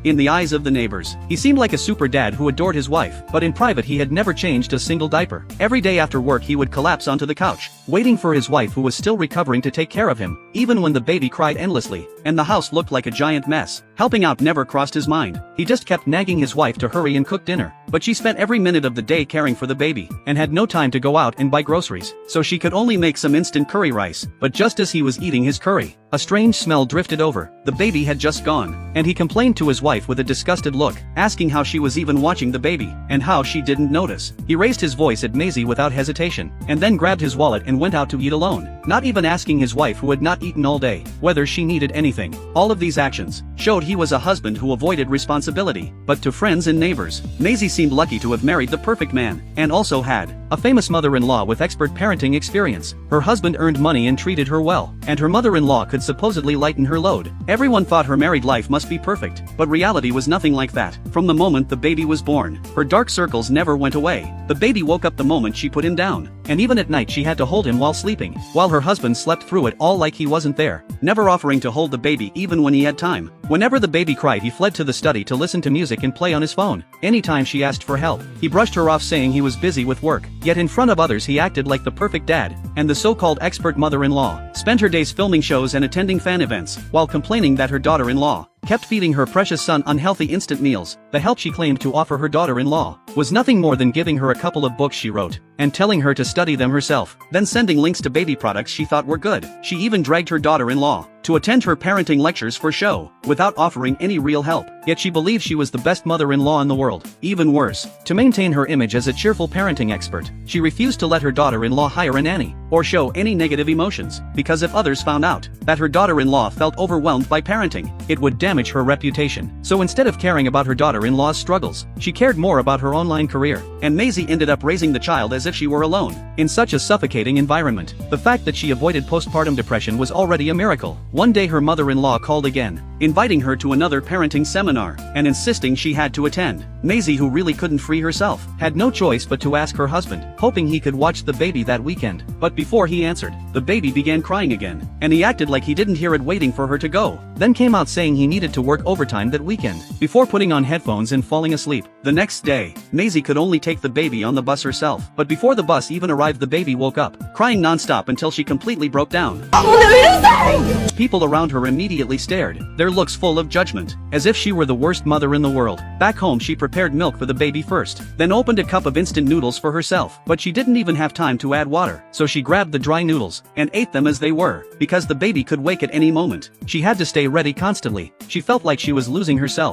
In the eyes of the neighbors, he seemed like a super dad who adored his wife, but in private he had never changed a single diaper. Every day after work he would collapse onto the couch, waiting for his wife who was still recovering to take care of him, even when the baby cried endlessly, and the house looked like a giant mess. Helping out never crossed his mind. He just kept nagging his wife to hurry and cook dinner, but she spent every minute of the day caring for the baby, and had no time to go out and buy groceries, so she could only make some instant curry rice. But just as he was eating his curry, a strange smell drifted over. The baby had just gone, and he complained to his wife with a disgusted look, asking how she was even watching the baby, and how she didn't notice. He raised his voice at Maisie without hesitation, and then grabbed his wallet and went out to eat alone, not even asking his wife, who had not eaten all day, whether she needed anything. All of these actions showed he was a husband who avoided responsibility. But to friends and neighbors, Maisie seemed lucky to have married the perfect man, and also had a famous mother-in-law with expert parenting experience. Her husband earned money and treated her well, and her mother-in-law could supposedly lighten her load. Everyone thought her married life must be perfect, but reality was nothing like that. From the moment the baby was born, her dark circles never went away. The baby woke up the moment she put him down, and even at night she had to hold him while sleeping, while her husband slept through it all like he wasn't there, never offering to hold the baby even when he had time. Whenever the baby cried, he fled to the study to listen to music and play on his phone. Anytime she asked for help, he brushed her off, saying he was busy with work. Yet in front of others he acted like the perfect dad, and the so-called expert mother-in-law spent her days filming shows and attending fan events, while complaining that her daughter-in-law kept feeding her precious son unhealthy instant meals. The help she claimed to offer her daughter-in-law was nothing more than giving her a couple of books she wrote, and telling her to study them herself, then sending links to baby products she thought were good. She even dragged her daughter-in-law to attend her parenting lectures for show, without offering any real help. Yet she believed she was the best mother-in-law in the world. Even worse, to maintain her image as a cheerful parenting expert, she refused to let her daughter-in-law hire a nanny, or show any negative emotions, because if others found out that her daughter-in-law felt overwhelmed by parenting, it would damage her reputation. So instead of caring about her daughter-in-law's struggles, she cared more about her online career, and Maisie ended up raising the child as if she were alone, in such a suffocating environment. The fact that she avoided postpartum depression was already a miracle. One day her mother-in-law called again, inviting her to another parenting seminar, and insisting she had to attend. Maisie, who really couldn't free herself, had no choice but to ask her husband, hoping he could watch the baby that weekend. But before he answered, the baby began crying again, and he acted like he didn't hear it, waiting for her to go, then came out saying he needed to work overtime that weekend, before putting on headphones and falling asleep. The next day, Maisie could only take the baby on the bus herself, but before the bus even arrived, the baby woke up, crying non-stop until she completely broke down. People around her immediately stared, their looks full of judgment, as if she were the worst mother in the world. Back home she prepared milk for the baby first, then opened a cup of instant noodles for herself, but she didn't even have time to add water, so she grabbed the dry noodles, and ate them as they were, because the baby could wake at any moment. She had to stay ready constantly. She felt like she was losing herself.